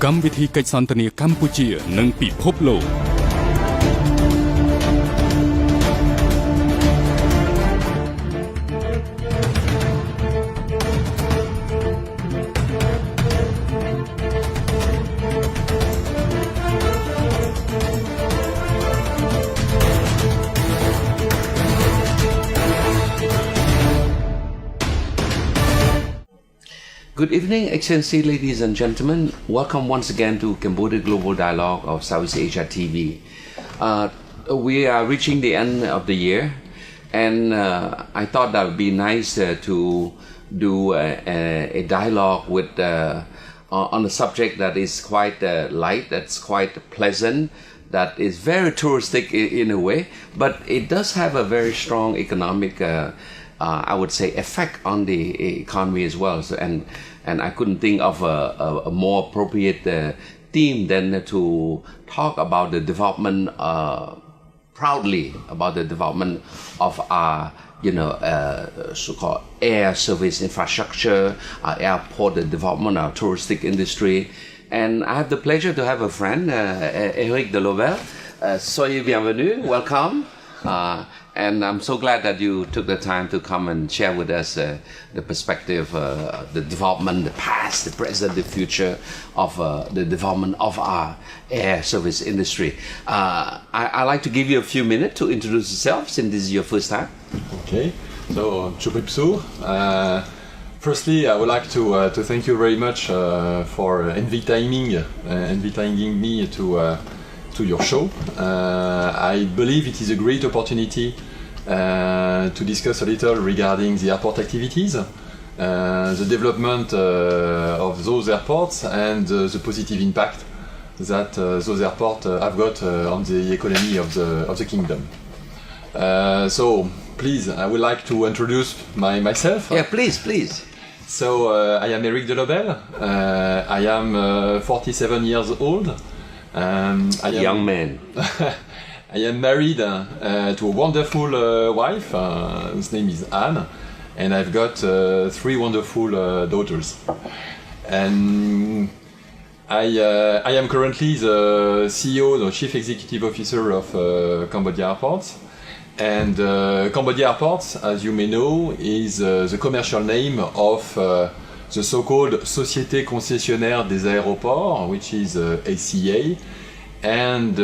កម្មវិធីកិច្ចសន្ទនាកម្ពុជានិងពិភពលោក Good evening, Excellency, ladies and gentlemen. Welcome once again to Cambodia Global Dialogue of Southeast Asia TV. We are reaching the end of the year, and I thought that would be nice to do a dialogue with on a subject that is quite light, that's quite pleasant, that is very touristic in a way, but it does have a very strong economic I would say effect on the economy as well. So, and I couldn't think of a more appropriate theme than to talk about the development proudly about the development of our so-called air service infrastructure, our airport, the development of our touristic industry. And I have the pleasure to have a friend, Eric Delobel. Soyez bienvenue, welcome. And I'm so glad that you took the time to come and share with us the perspective, the development, the past, the present, the future of the development of our air service industry. I'd like to give you a few minutes to introduce yourself, since this is your first time. Okay, so Chupripsu. Firstly, I would like to thank you very much for inviting me to your show. I believe it is a great opportunity to discuss a little regarding the airport activities, the development of those airports, and the positive impact that those airports have got on the economy of the kingdom. So please, I would like to introduce myself. Yeah, please. So I am Eric Delobel. I am 47 years old. Young man. I am married to a wonderful wife, whose name is Anne, and I've got 3 wonderful daughters. And I am currently the CEO, the Chief Executive Officer of Cambodia Airports. And Cambodia Airports, as you may know, is the commercial name of the so-called Société Concessionnaire des Aéroports, which is ACA, and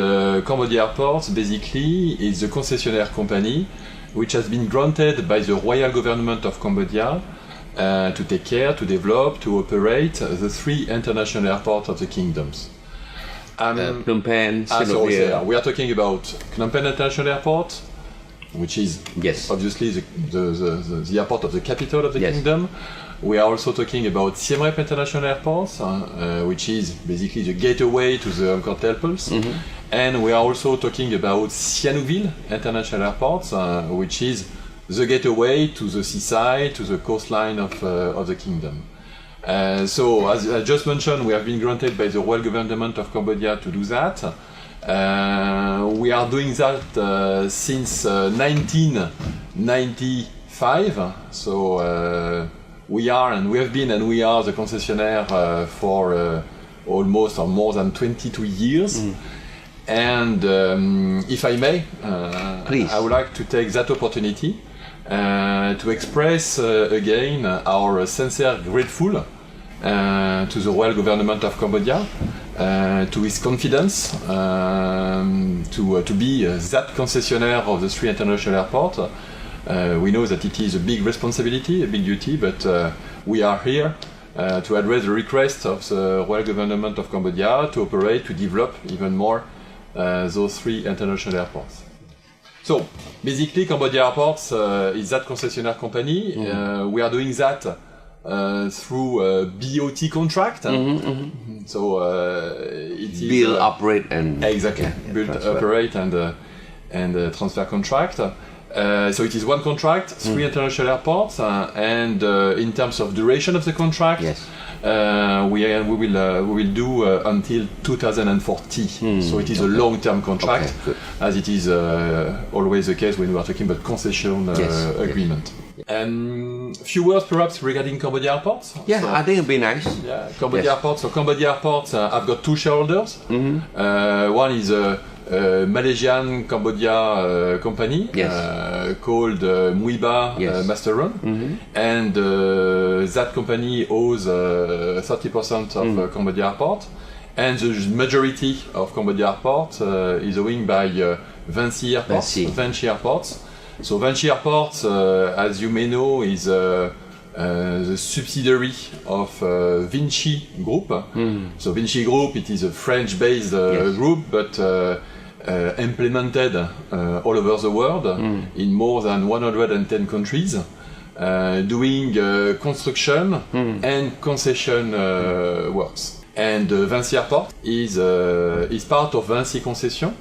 Cambodia Airports basically is the concessionaire company which has been granted by the Royal Government of Cambodia to take care, to develop, to operate the 3 international airports of the kingdoms. Phnom Penh, we are talking about Phnom Penh International Airport, which is obviously the airport of the capital of the kingdom. We are also talking about Siem Reap International Airport, which is basically the gateway to the Angkor temples. Mm-hmm. And we are also talking about Sihanoukville International Airport, which is the gateway to the seaside, to the coastline of the kingdom. So, as I just mentioned, we have been granted by the Royal Government of Cambodia to do that. We are doing that since 1995. So we have been the concessionaire for almost or more than 22 years. Mm. And if I may, please. I would like to take that opportunity to express again our sincere grateful to the Royal Government of Cambodia, to his confidence to be that concessionaire of the 3 international airports. We know that it is a big responsibility, a big duty, but we are here to address the request of the Royal Government of Cambodia to operate, to develop even more those 3 international airports. So, basically, Cambodia Airports is that concessionaire company. We are doing that through a BOT contract. So, it is... Build, operate, and... Exactly. Build, operate, and transfer contract. So it is one contract, 3 international airports, and in terms of duration of the contract, we will do until 2040. So it is a long-term contract, as it is always the case when we are talking about concession agreement. Few words perhaps regarding Cambodia airports. Yeah, I think it'd be nice. Yeah, Cambodia airports. So Cambodia airports, I've got two shareholders. One is a Malaysian Cambodia company called Muiba Master Run, and that company owns 30% of Cambodia airport, and the majority of Cambodia airport is owned by Vinci airports. Vinci airports. So Vinci airports, as you may know, is the subsidiary of Vinci Group. So Vinci Group, it is a French-based group, but implemented all over the world in more than 110 countries, doing construction and concession works. And Vinci Airport is part of Vinci Concession,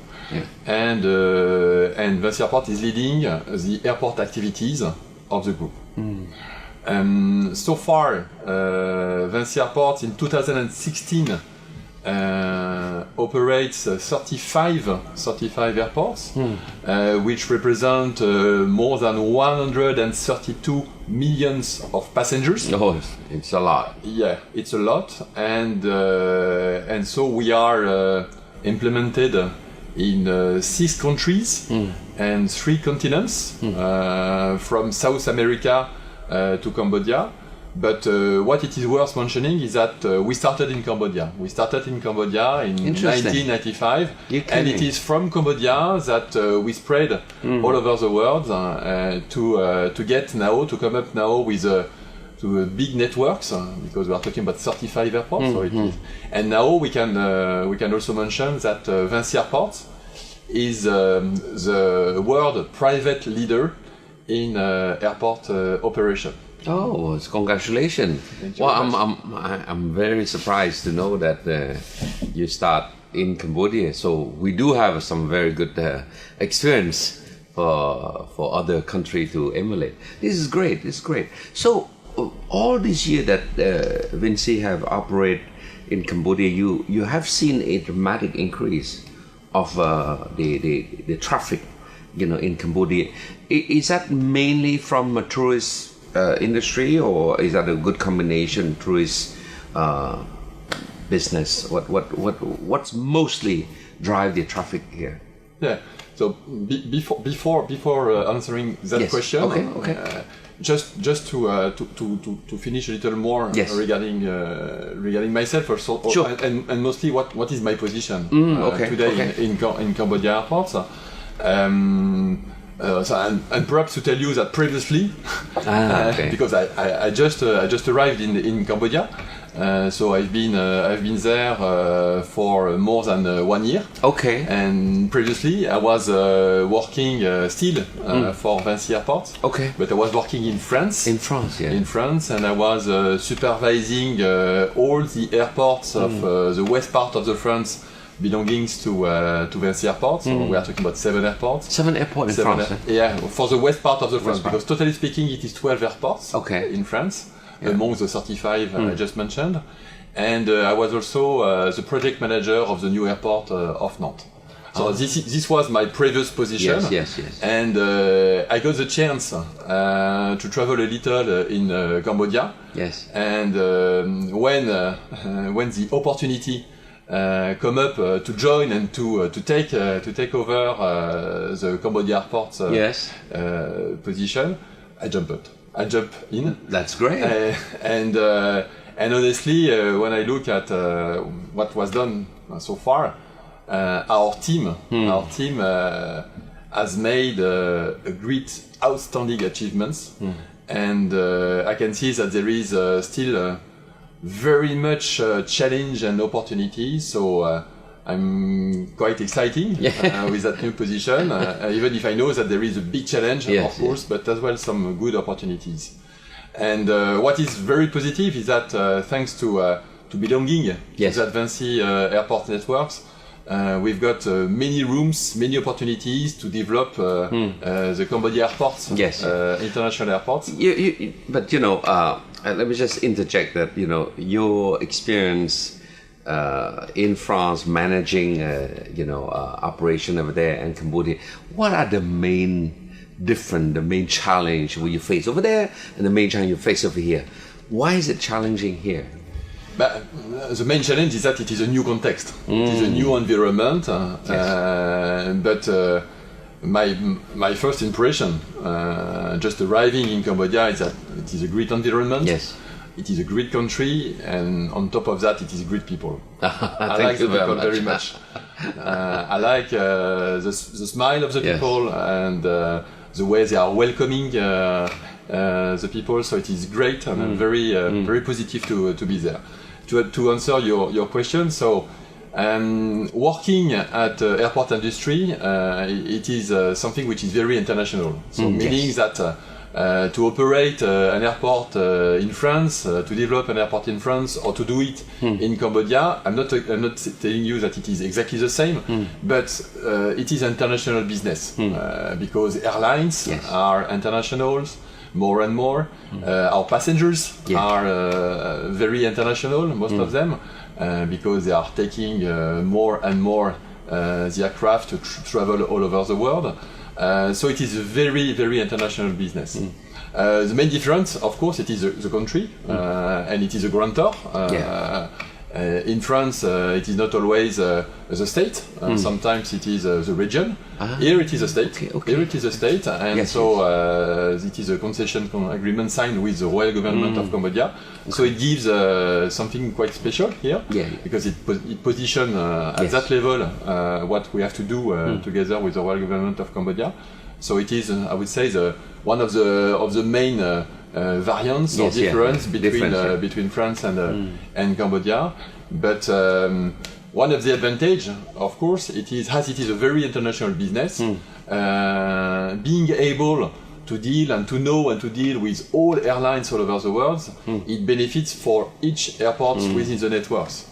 and Vinci Airport is leading the airport activities of the group. So far, Vinci Airport in 2016 operates 35 airports, which represent more than 132 millions of passengers. Oh, it's a lot. Yeah, it's a lot, and so we are implemented in 6 countries and 3 continents, from South America to Cambodia. But what it is worth mentioning is that we started in Cambodia. We started in Cambodia in 1995, and it is from Cambodia that we spread all over the world to get now, to come up now with to big networks, because we are talking about 35 airports. So it is. And now we can also mention that Vinci Airports is the world private leader in airport operation. Oh, congratulations! Well, I'm very surprised to know that you start in Cambodia. So we do have some very good experience for other countries to emulate. This is great. This is great. So all this year that Vinci have operated in Cambodia, you have seen a dramatic increase of the traffic, in Cambodia. Is that mainly from a tourist industry, or is that a good combination, tourist business? What's mostly drive the traffic here? Yeah. So before answering that question, just to finish a little more regarding myself also, and mostly what is my position today in Cambodia airports. And perhaps to tell you that previously, because I just arrived in Cambodia, so I've been there for more than 1 year. Okay. And previously I was working still for Vinci Airport. Okay. But I was working in France. In France, yeah. In France, and I was supervising all the airports of the west part of the France, belonging to Vinci Airport. So we are talking about 7 airports. 7 airports in France? Yeah, for the west part of the France, because totally speaking it is 12 airports in France, among the 35 I just mentioned. And I was also the project manager of the new airport of Nantes. So this was my previous position. Yes. And I got the chance to travel a little in Cambodia. Yes. And when the opportunity come up to join and to take over the Cambodia airport position, I jumped in. That's great. And honestly, when I look at what was done so far, our team has made a great, outstanding achievements, and I can see that there is still very much challenge and opportunity. So I'm quite excited with that new position, even if I know that there is a big challenge, of course, but as well some good opportunities. And what is very positive is that thanks to belonging to that Vinci airport networks, we've got many rooms, many opportunities to develop the Cambodia airports, international airports. But let me just interject that your experience in France managing operation over there in Cambodia. What are the main different, the main challenge you face over there and the main challenge you face over here? Why is it challenging here? But the main challenge is that it is a new context. It is a new environment. But my first impression, just arriving in Cambodia, is that it is a great environment. Yes. It is a great country, and on top of that, it is great people. I Thank like you the very people much. very much. I like the smile of the Yes. people and the way they are welcoming the people. So it is great, and I'm very positive to be there. To answer your question, so working at airport industry, it is something which is very international. So meaning that to operate an airport in France, to develop an airport in France, or to do it in Cambodia, I'm not telling you that it is exactly the same, but it is international business because airlines are international. More and more. Our passengers are very international, most of them, because they are taking more and more the aircraft to travel all over the world. So it is a very, very international business. The main difference, of course, it is the country, and it is a grantor. In France, it is not always the state. Sometimes it is the region. Here it is a state. Here it is a state, and it is a concession agreement signed with the royal government of Cambodia. So it gives something quite special here, because it positions at that level what we have to do together with the royal government of Cambodia. So it is, I would say, one of the main variants or difference between France and Cambodia. But one of the advantage, of course, it is a very international business. Being able to deal and to know and to deal with all airlines all over the world, it benefits for each airport within the networks.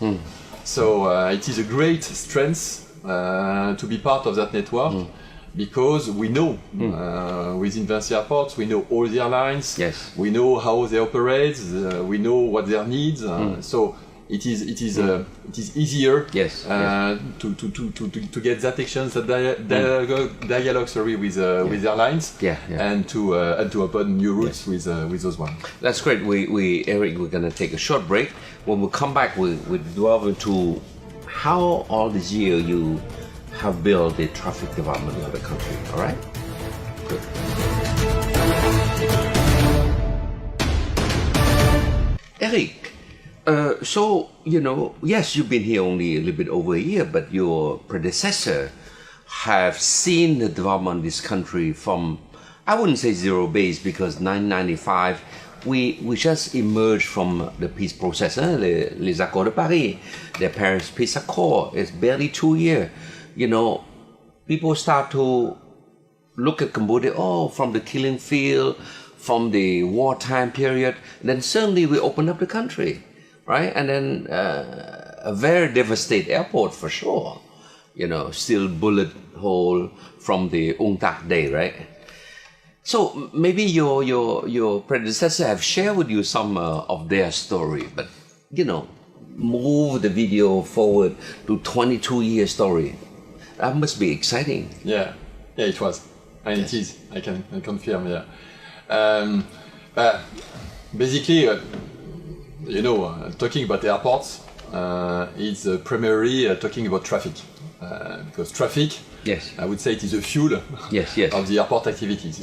So it is a great strength to be part of that network. Because we know within Vinci airports, we know all the airlines, we know how they operate, we know what their needs. So it is easier to get that exchange, that dialogue, with airlines, and to open new routes with those ones. That's great. Eric, we're going to take a short break. When we come back, we delve into how all this year you have built the traffic development of the country. All right? Good. Eric, so, yes, you've been here only a little bit over a year, but your predecessor have seen the development of this country from, I wouldn't say zero base, because 1995, we just emerged from the peace process, les accords de Paris, the Paris Peace Accord. It's barely 2 years. People start to look at Cambodia, from the killing field, from the wartime period. Then suddenly we open up the country, right? And then a very devastated airport for sure. Still bullet hole from the UNCTAD day, right? So maybe your predecessor have shared with you some of their story, but move the video forward to 22-year story. That must be exciting. Yeah, it was, and it is. I can confirm. Basically, talking about airports, it's primarily talking about traffic, because traffic, I would say, it is the fuel of the airport activities.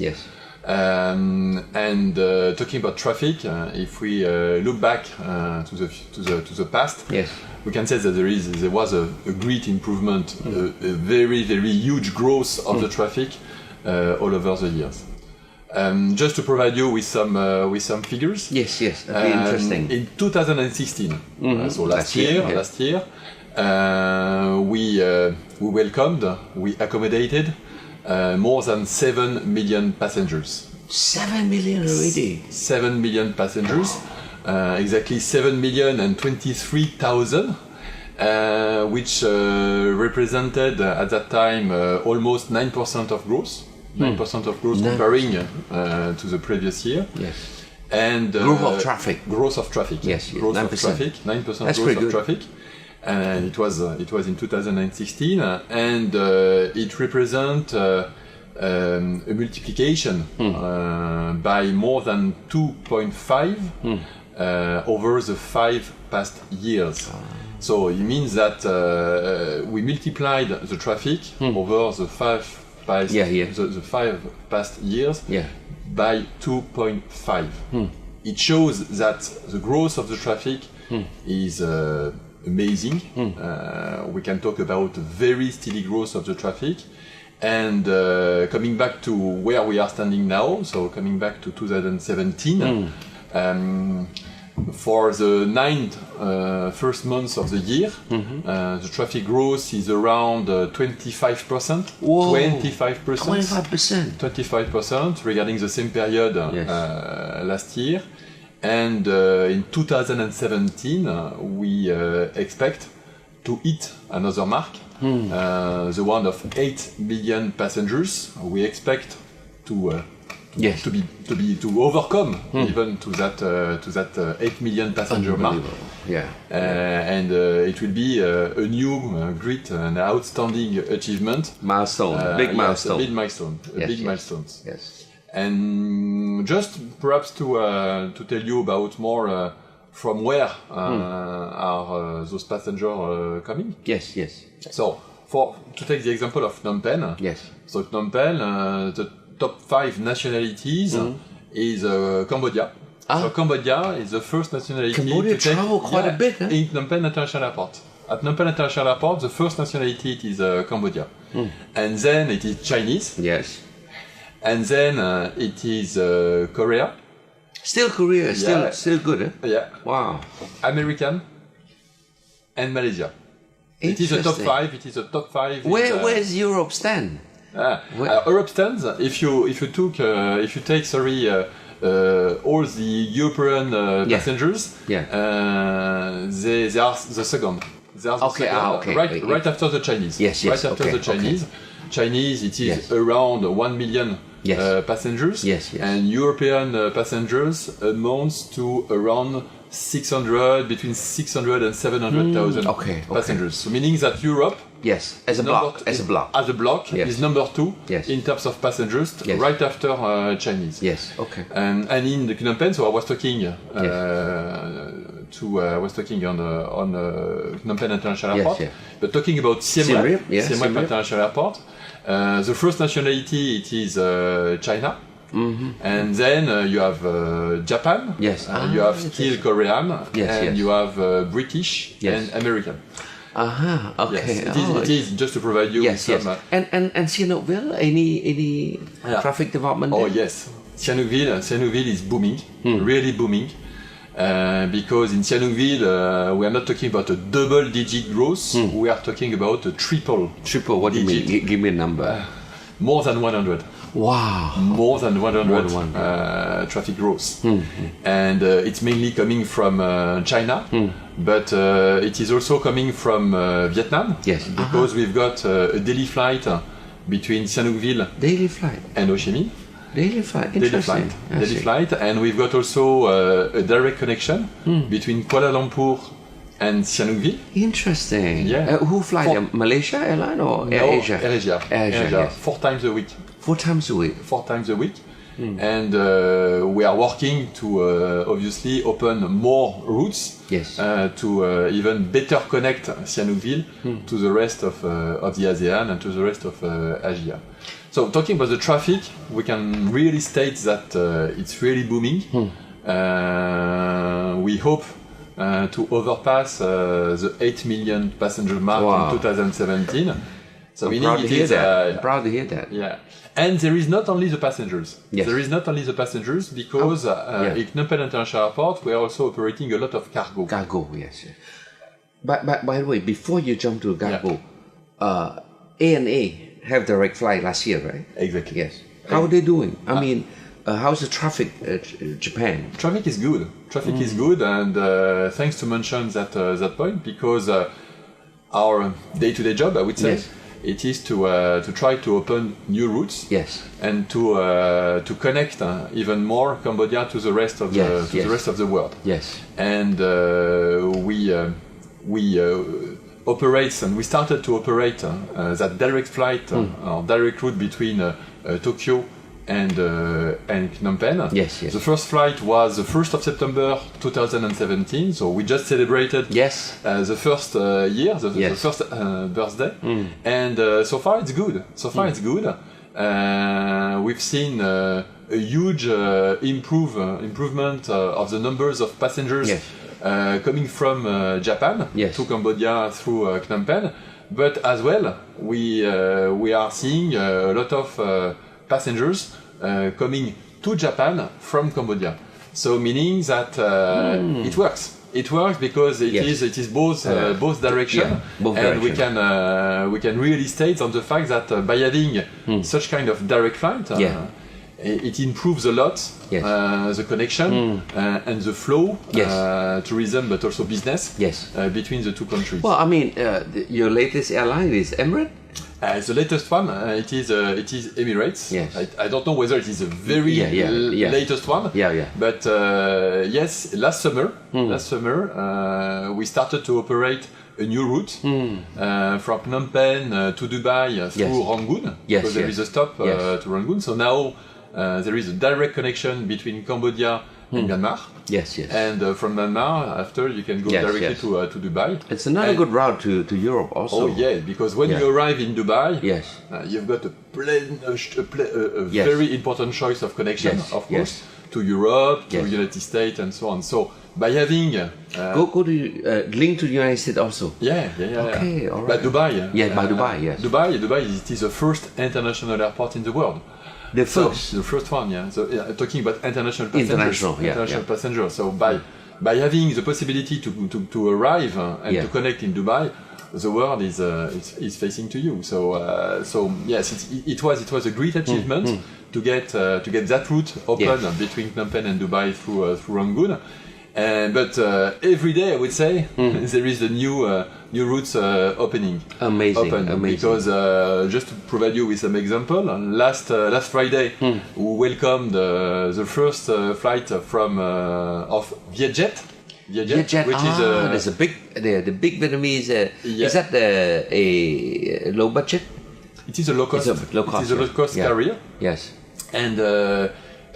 And talking about traffic, if we look back to the past, we can say that there was a great improvement, a very, very huge growth of the traffic all over the years. Just to provide you with some figures. That'd be interesting. In 2016, so last year, we welcomed, we accommodated more than 7 million passengers. 7 million already? 7 million passengers. Exactly 7,023,000, which represented at that time almost 9% of growth. 9% of growth comparing to the previous year. And growth of traffic. Growth of traffic. Growth 9%. Of traffic. 9% That's growth good. Of traffic. And it was in 2016, and it represents a multiplication by more than 2.5 over the 5 past years. So it means that we multiplied the traffic over the 5 past the 5 past years by 2.5. It shows that the growth of the traffic is amazing. We can talk about very steady growth of the traffic. And coming back to where we are standing now, so coming back to 2017, for the 9 first months of the year, the traffic growth is around 25%. Whoa, 25%. 25% regarding the same period last year. And in 2017, we expect to hit another mark, the one of 8 million passengers. We expect to overcome even to that 8 million passenger mark. And it will be a new great and outstanding achievement. Milestone, big milestone. A big milestone. Big milestones. Yes. And just perhaps to tell you about more from where are those passengers coming? Yes. So, to take the example of Phnom Penh. Yes. So Phnom Penh, the top 5 nationalities is Cambodia. So Cambodia is the first nationality Cambodia to take travel quite a bit, huh? in Phnom Penh International Airport. At Phnom Penh International Airport, the first nationality is Cambodia. And then it is Chinese. Yes. And then it is Korea. Still Korea, still good, huh? Yeah. Wow. American and Malaysia. It is a top 5. It is a top 5. Where's Europe stand? Europe stands. If you take all the European passengers, they are the second. They are the second. Right after the Chinese. Yes. Right after the Chinese. Chinese, it is around 1 million passengers. And European passengers amounts to around between 600 and 700,000 passengers. So meaning that Europe, as a block, is number 2 in terms of passengers, right after Chinese. And in the Phnom Penh, so I was talking on Phnom Penh International Airport, but talking about Siem Reap International Airport. The first nationality it is China. And then you have Japan, you have still Korean, and you have British and American. It is just to provide you with some. And Sihanoukville, any traffic development? Oh yes, Sihanoukville is booming, really booming. Because in Sihanoukville, we are not talking about a double-digit growth. We are talking about a triple. What do you mean? Give me a number. More than 100. Wow. More than 100 traffic growth. And it's mainly coming from China, but it is also coming from Vietnam. Because we've got a daily flight between Sihanoukville and Ho Chi Minh. Daily flight, and we've got also a direct connection between Kuala Lumpur and Sihanoukville. Interesting. Who flies there? Malaysia Airline or AirAsia? AirAsia. 4 times a week. 4 times a week. 4 times a week. And we are working to obviously open more routes to even better connect Sihanoukville to the rest of the ASEAN and to the rest of Asia. So talking about the traffic, we can really state that it's really booming. We hope to overpass the 8 million passenger mark in 2017. So I'm proud to hear that. Yeah. And there is not only the passengers. There is not only the passengers because at Phnom Penh International Airport we are also operating a lot of cargo. Yes. But by the way, before you jump to cargo, ANA have direct flight last year, right? Exactly. Yes. How are they doing? I mean, how's the traffic Japan? Traffic is good. Traffic is good, and thanks to mention that point because our day-to-day job, I would say, it is to try to open new routes. And to connect even more Cambodia to the rest of the rest of the world. And we operates and we started to operate that direct flight or direct route between Tokyo and Phnom Penh. Yes, yes. The first flight was the 1st of September 2017, so we just celebrated the first year, the first birthday, and so far it's good. It's good. We've seen a huge improvement of the numbers of passengers coming from Japan to Cambodia through Phnom Penh, but as well we are seeing a lot of passengers coming to Japan from Cambodia. So meaning that it works. It works because it is both direction, and we can really state on the fact that by having such kind of direct flight, it improves a lot the connection and the flow, tourism, but also business between the two countries. Well, I mean, your latest airline is Emirates? The latest one, it is Emirates. Yes. I don't know whether it is a very latest one. But yes, last summer, we started to operate a new route from Phnom Penh to Dubai through Rangoon, because there is a stop to Rangoon. So now there is a direct connection between Cambodia and Myanmar. And from Myanmar, after you can go directly to Dubai. It's another good route to Europe also. Oh yeah, because when you arrive in Dubai, you've got a very important choice of connection, of course, to Europe, to United States, and so on. So by having go to link to the United States also. Okay, all right. But Dubai, by Dubai, Dubai is the first international airport in the world. The first one, So talking about international passengers. Passengers. So by having the possibility to arrive and to connect in Dubai, the world is facing to you. So yes, it was a great achievement to get that route open between Phnom Penh and Dubai through Rangoon. But every day, I would say, there is a new routes opening. Amazing. Because just to provide you with some example, last Friday we welcomed the first flight from of Vietjet. Vietjet, which is there's the big Vietnamese. Is that a low budget? It is a low cost. It is a low cost carrier. Yes. And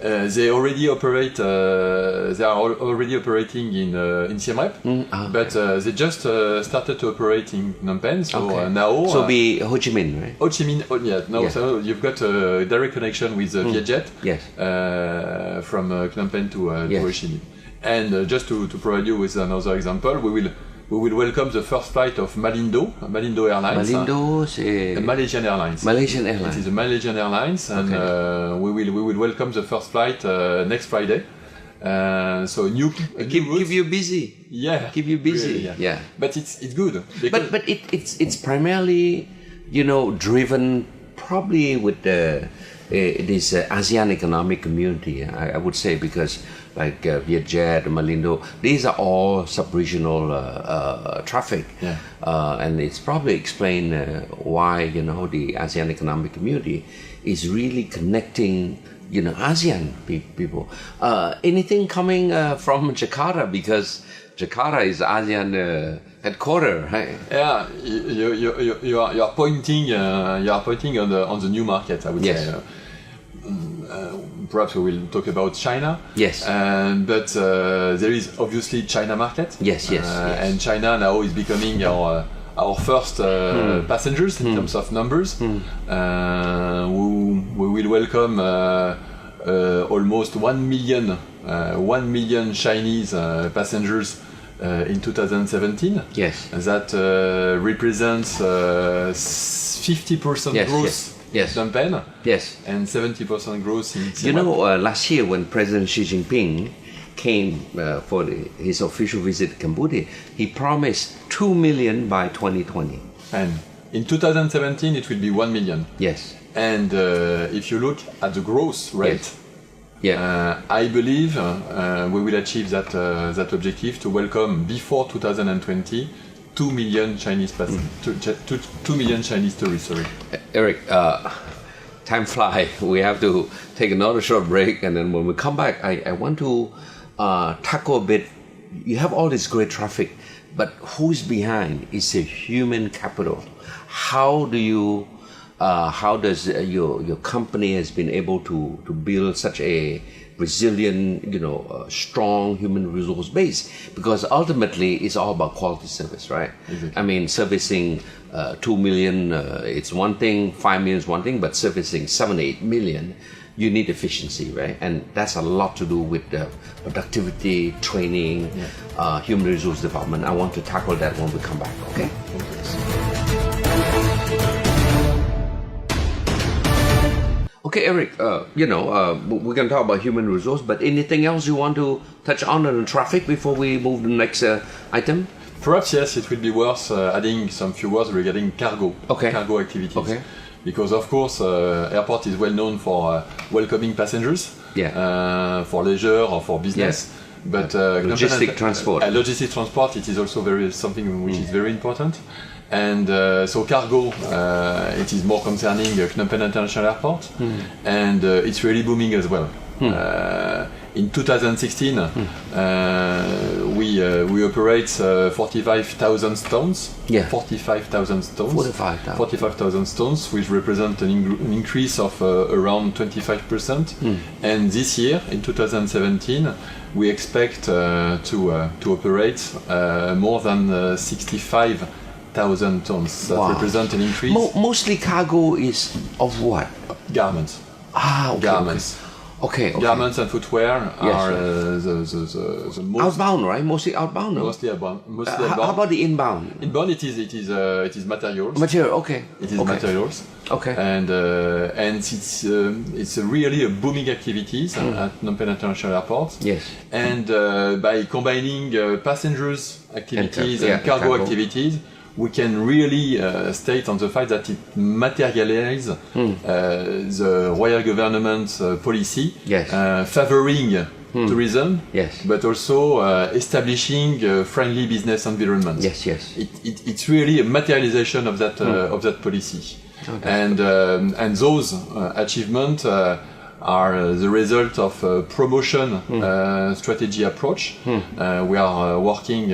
they already operate. They are already operating in Siem Reap, but they just started to operate in Phnom Penh. So now, so be Ho Chi Minh, right? Ho Chi Minh, so you've got a direct connection with Vietjet. From Phnom Penh to Ho Chi Minh. And just to provide you with another example, we will welcome the first flight of Malindo Airlines. Malindo, c'est Malaysian Airlines. Malaysian Airlines. It is a Malaysian Airlines, and we will welcome the first flight next Friday. So keep you busy. Keep you busy. Really, But it's good. But it's primarily, driven probably with this ASEAN economic community. I would say, because like Vietjet, Malindo, these are all sub-regional traffic, and it's probably explained why the ASEAN economic community is really connecting ASEAN people. Anything coming from Jakarta, because Jakarta is ASEAN headquarters, right? Yeah, you are pointing on the new market, I would say. Perhaps we will talk about China. Yes. But there is obviously China market. Yes. And China now is becoming our first passengers in terms of numbers. We will welcome almost 1 million Chinese passengers in 2017. Yes. That represents 50% growth. Phnom Penh, and 70% growth in Siem Reap. Last year when President Xi Jinping came for his official visit to Cambodia, he promised 2 million by 2020. And in 2017 it will be 1 million. Yes. And if you look at the growth rate, I believe we will achieve that objective to welcome before 2020 2 million Chinese 2 million Chinese tourists. Sorry, Eric. Time flies. We have to take another short break, and then when we come back, I want to tackle a bit. You have all this great traffic, but who's behind? It's a human capital. How do you how does your company has been able to build such a resilient, strong human resource base? Because ultimately it's all about quality service, right? Exactly. I mean, servicing 2 million, it's one thing, 5 million is one thing, but servicing 7, 8 million, you need efficiency, right? And that's a lot to do with productivity, training, human resource development. I want to tackle that when we come back, okay? Okay, Eric, we're going to talk about human resource, but anything else you want to touch on the traffic before we move to the next item? Perhaps, yes, it would be worth adding some few words regarding cargo activities. Okay. Because, of course, airport is well known for welcoming passengers, for leisure or for business. Yes. But logistic transport. Logistic transport, it is also something which is very important. And so cargo, it is more concerning Phnom Penh International Airport, and it's really booming as well. In 2016, we operate 45,000 stones. Yeah. 45,000 stones. 45,000 stones, which represent an increase of around 25%. And this year, in 2017, we expect to operate more than 65,000 tons. That represent an increase. Mostly cargo is of what? Garments. Garments. Okay. Garments and footwear are the most outbound, right? Mostly outbound. No? Mostly outbound. How about the inbound? Inbound, it is materials. Material, okay. It is materials. Okay. And it's really a booming activities at Phnom Penh International Airport. Yes. And by combining passengers activities and cargo activities, we can really state on the fact that it materializes the royal government's policy favoring tourism, but also establishing a friendly business environment. Yes, yes. It's really a materialization of that policy, and those achievements are the result of a promotion strategy approach. We are working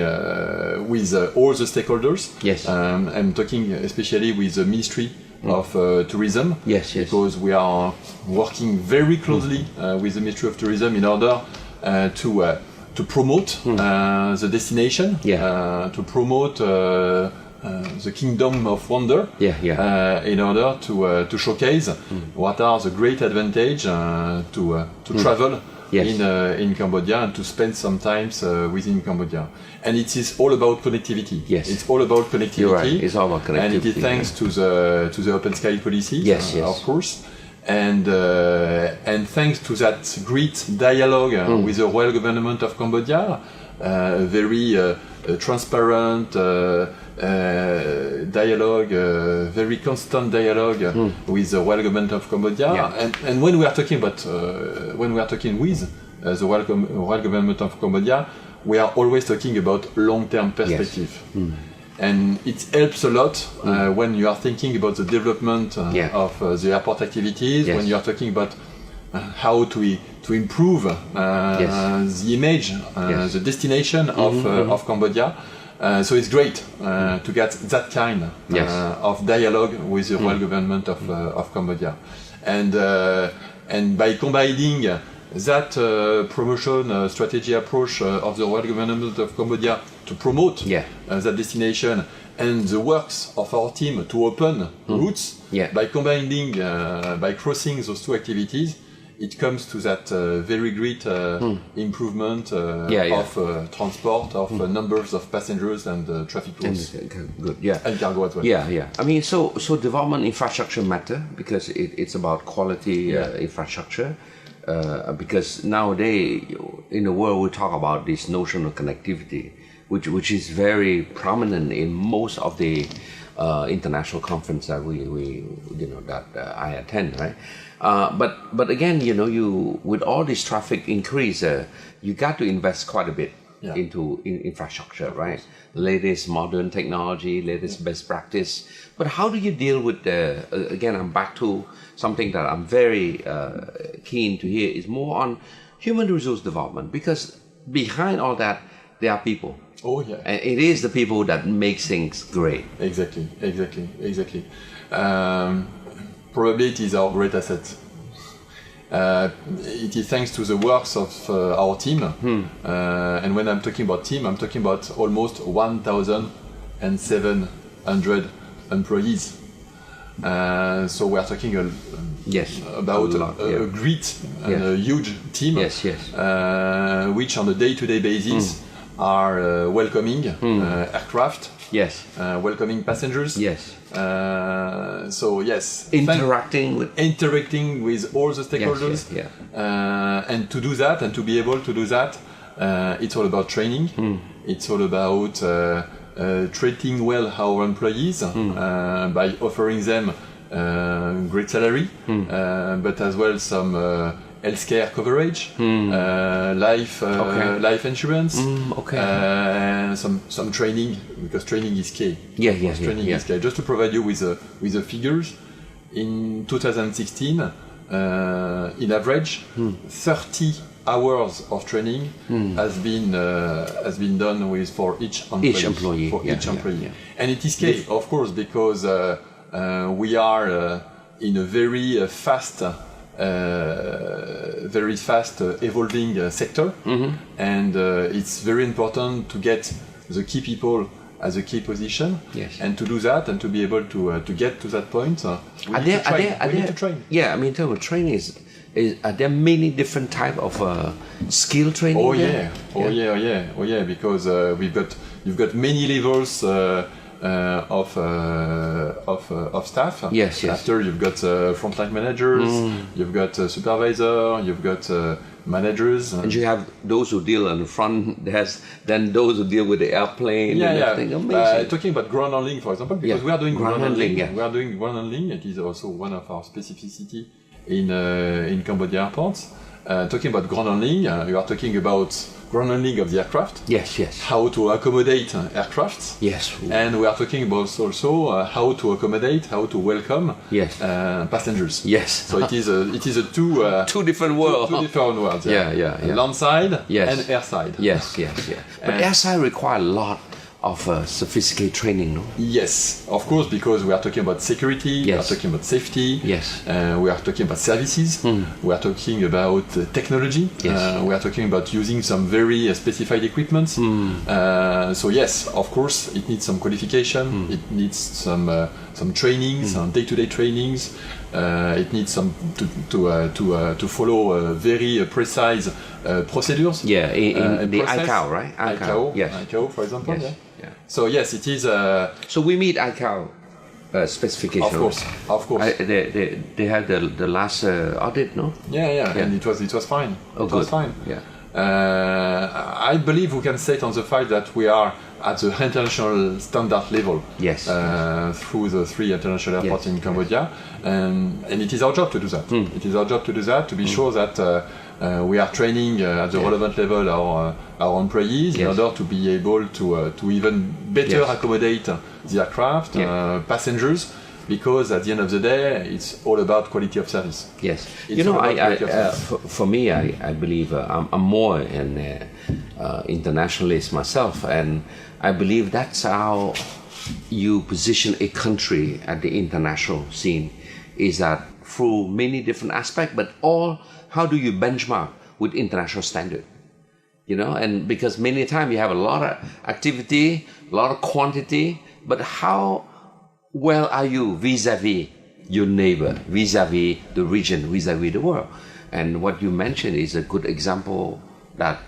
with all the stakeholders. Yes. I'm talking especially with the Ministry of Tourism. Yes, yes. Because we are working very closely with the Ministry of Tourism in order to promote the destination, to promote the Kingdom of Wonder, in order to showcase what are the great advantage to travel in Cambodia and to spend some time within Cambodia. And it is all about connectivity. Yes. It's all about connectivity. You're right. It's all about connectivity. And it is thanks to the open sky policy, of course. And thanks to that great dialogue with the royal government of Cambodia, very transparent dialogue, very constant dialogue with the royal government of Cambodia. And when we are talking about with the royal government of Cambodia, we are always talking about long-term perspective. And it helps a lot when you are thinking about the development of the airport activities, when you are talking about how to improve the image, the destination of Cambodia. So it's great to get that kind of dialogue with the royal government of Cambodia. And by combining that promotion strategy approach of the royal government of Cambodia to promote that destination and the works of our team to open routes, by combining, by crossing those two activities, it comes to that very great improvement of transport, of numbers of passengers and traffic routes. Good, and cargo as well. I mean, so development infrastructure matter because it's about quality infrastructure. Because nowadays in the world we talk about this notion of connectivity, which is very prominent in most of the international conference that I attend, right? But again, you with all this traffic increase, you got to invest quite a bit into infrastructure, right? Latest modern technology, latest best practice. But how do you deal with again, I'm back to something that I'm very keen to hear is more on human resource development, because behind all that there are people. Oh yeah. And it is the people that makes things great. Exactly. probably it is our great asset. It is thanks to the works of our team, and when I'm talking about team, I'm talking about almost 1,700 employees. So we are talking about a great and a huge team, which on a day-to-day basis are welcoming aircraft, welcoming passengers. So yes, interacting with all the stakeholders, and to do that and to be able to do that, it's all about training. It's all about treating well our employees by offering them great salary, but as well some healthcare coverage, life insurance, some training, because training is key. Training is key. Just to provide you with the figures, in 2016, in average, 30 hours of training has been done for each employee. And it is key, of course, because we are in a very fast evolving sector, and it's very important to get the key people as a key position, and to do that and to be able to get to that point, we need to train. Yeah, I mean, in terms of training, are there many different type of skill training? Because you've got many levels of staff. After you've got frontline managers, you've got supervisor, you've got managers, and you have those who deal on the front desk, then those who deal with the airplane. Amazing. Talking about ground handling, for example, because we are doing ground handling. We are doing ground handling. It is also one of our specificity in Cambodia airports. Talking about ground handling, you are talking about ground handling of the aircraft. How to accommodate aircrafts. And we are talking about also how to accommodate, how to welcome passengers. So it is a two different worlds. Land side and air side. But airside require a lot of sophisticated training, no? Yes, of course, because we are talking about security, we are talking about safety, we are talking about services, we are talking about technology, we are talking about using some very specified equipment. So yes, of course, it needs some qualification, it needs some trainings, some day-to-day trainings. It needs some to follow very precise procedures. In the ICAO, right? ICAO, for example. So yes, it is. So we meet ICAO specification. Of course. They had the last audit, no? And it was fine. It was fine. I believe we can state on the fact that we are at the international standard level. Through the 3 international airports in Cambodia, and it is our job to do that. It is our job to do that, to be sure that we are training at the relevant level our employees in order to be able to even better accommodate the aircraft, passengers, because at the end of the day, it's all about quality of service. For me, I believe I'm more an internationalist myself, and I believe that's how you position a country at the international scene, is that through many different aspects, but how do you benchmark with international standard? And because many times you have a lot of activity, a lot of quantity, but how well are you vis-a-vis your neighbor, vis-a-vis the region, vis-a-vis the world? And what you mentioned is a good example that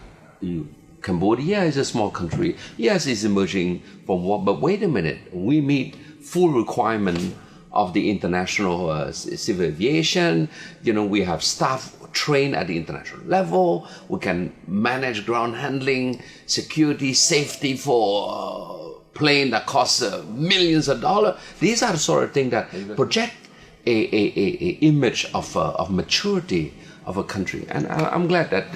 Cambodia is a small country. Yes, it's emerging from war, but wait a minute, we meet full requirement of the international civil aviation. We have staff trained at the international level. We can manage ground handling, security, safety for plane that costs millions of dollars. These are the sort of things that project a image of maturity of a country. And I'm glad that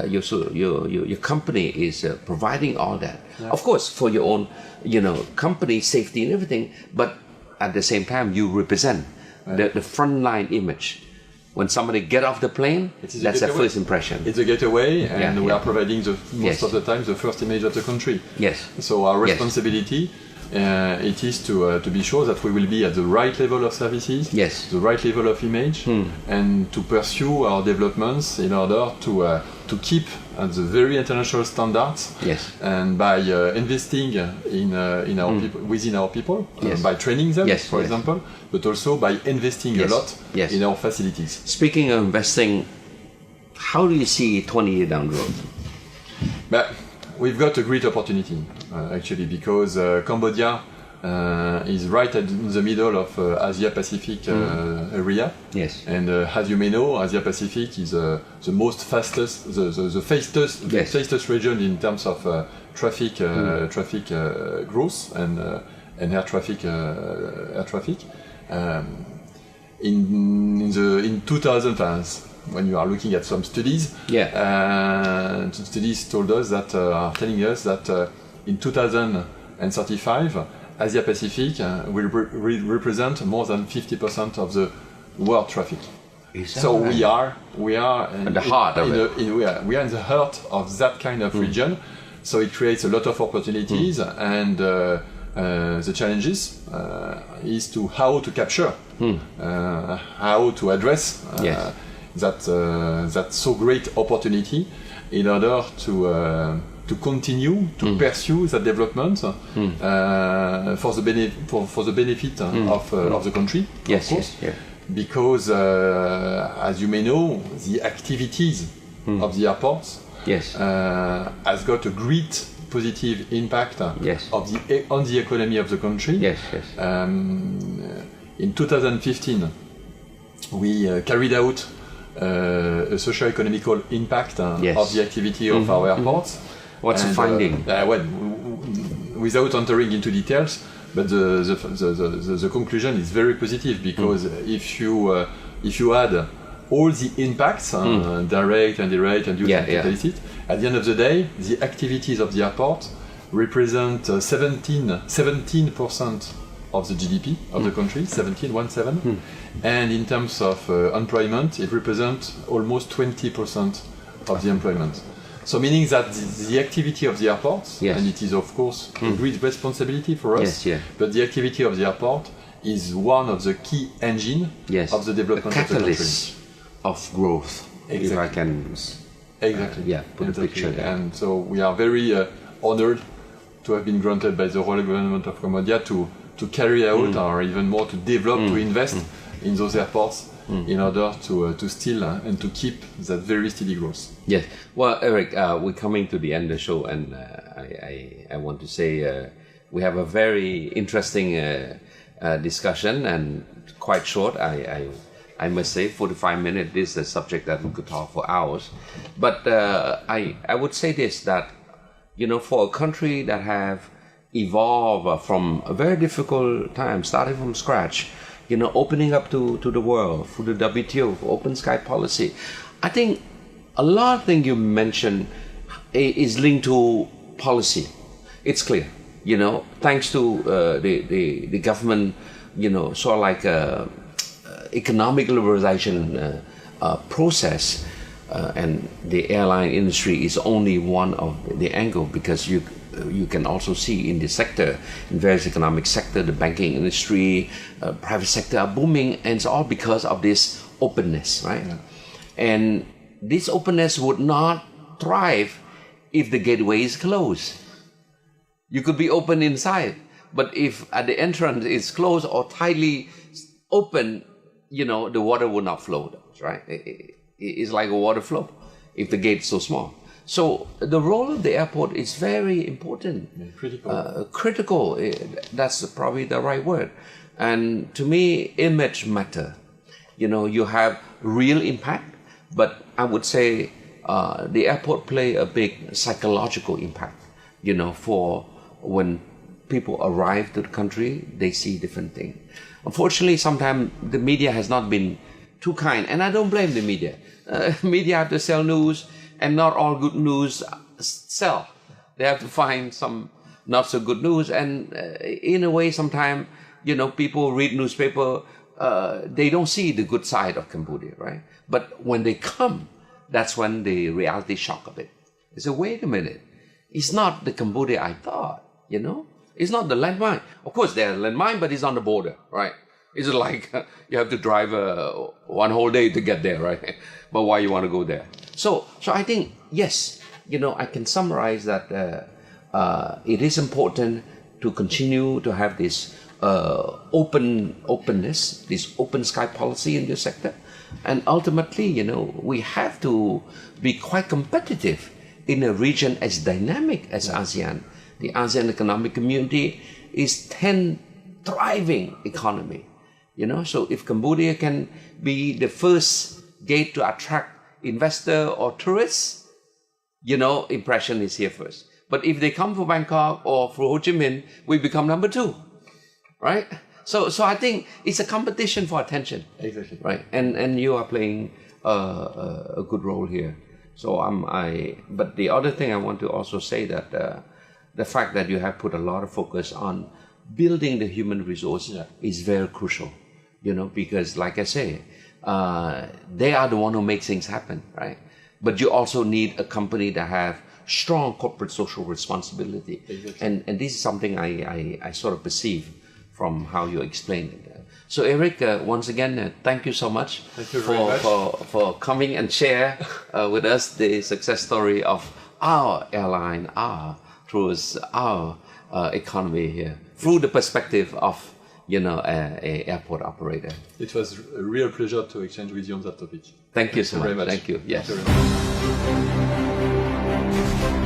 your company is providing all that. Of course, for your own, company safety and everything, but at the same time, you represent the frontline image. When somebody get off the plane, that's their first impression. It's a getaway, and we are providing most of the time the first image of the country. So our responsibility it is to be sure that we will be at the right level of services, Yes. the right level of image, and to pursue our developments in order to keep at the very international standards. Yes. And by investing in our people, within our people, Yes. by training them, Yes, for yes. example, but also by investing Yes. a lot Yes. in our facilities. Speaking of investing, how do you see 20 years down the road? But we've got a great opportunity, actually, because Cambodia is right in the middle of Asia Pacific area. Yes. And as you may know, Asia Pacific is the most fastest, the fastest, Yes. fastest region in terms of traffic growth and air traffic. In 2000, when you are looking at some studies, studies told us that are telling us that in 2035, Asia Pacific will represent more than 50% of the world traffic. So right? we are in the heart of it. We are in the heart of that kind of region. So it creates a lot of opportunities, and the challenges is to how to capture, how to address that so great opportunity in order to continue to pursue that development for the benefit of the country, Yes, of course. yes, yeah. Because as you may know, the activities of the airports has got a great positive impact on the economy of the country. Yes, yes. In 2015, we carried out a socio-economical impact of the activity of our airports. What's the finding? Well, without entering into details, but the conclusion is very positive, because if you add all the impacts, direct, indirect, and illicit, at the end of the day, the activities of the airport represent 17% of the GDP of the country, 17. And in terms of employment, it represents almost 20% of the employment. So meaning that the activity of the airport, and it is of course a great responsibility for us, but the activity of the airport is one of the key engines of the development of the country. Of growth, if I can put a picture there. And so we are very honored to have been granted by the royal government of Cambodia to carry out, or even more to develop, to invest in those airports in order to still and to keep that very steady growth. Yes. Well, Eric, we're coming to the end of the show, and I want to say we have a very interesting discussion, and quite short. I must say, 45 minutes. This is a subject that we could talk for hours. But I would say this, that for a country that have evolved from a very difficult time, starting from scratch, opening up to the world through the WTO, open sky policy, I think a lot of things you mentioned is linked to policy. It's clear, thanks to the government, sort of like economic liberalization process, and the airline industry is only one of the angle, because you can also see in the sector, in various economic sector, the banking industry, private sector are booming, and it's all because of this openness, right? Yeah. And this openness would not thrive if the gateway is closed. You could be open inside, but if at the entrance it's closed or tightly open, the water will not flow, right? It's like a water flow if the gate is so small. So the role of the airport is very important. Critical. Critical, that's probably the right word. And to me, image matter. You have real impact, but I would say the airport play a big psychological impact. For when people arrive to the country, they see different things. Unfortunately, sometimes the media has not been too kind, and I don't blame the media. Media have to sell news, and not all good news sell. They have to find some not so good news, and in a way, sometimes people read newspaper, they don't see the good side of Cambodia, right? But when they come, that's when the reality shock of it. They say, wait a minute, it's not the Cambodia I thought. It's not the landmine. Of course, there's a landmine, but it's on the border, right? It's like you have to drive one whole day to get there, right? But why you want to go there? So I think, yes, I can summarize that it is important to continue to have this openness, this open sky policy in this sector. And ultimately, we have to be quite competitive in a region as dynamic as ASEAN. The ASEAN Economic Community is 10 thriving economy. So if Cambodia can be the first gate to attract investor or tourists, impression is here first. But if they come from Bangkok or from Ho Chi Minh, we become number 2, right? So I think it's a competition for attention. Exactly. Right, and you are playing a good role here. So but the other thing I want to also say that the fact that you have put a lot of focus on building the human resource is very crucial. Because like I say, they are the one who makes things happen, right? But you also need a company that have strong corporate social responsibility. Exactly. And this is something I sort of perceive from how you explained it. So Eric, once again, thank you so much, for coming and share with us the success story of our airline, our economy here through the perspective of a airport operator. It was a real pleasure to exchange with you on that topic. Thank you so very much. much. Thank you. Yes. Thank you very much.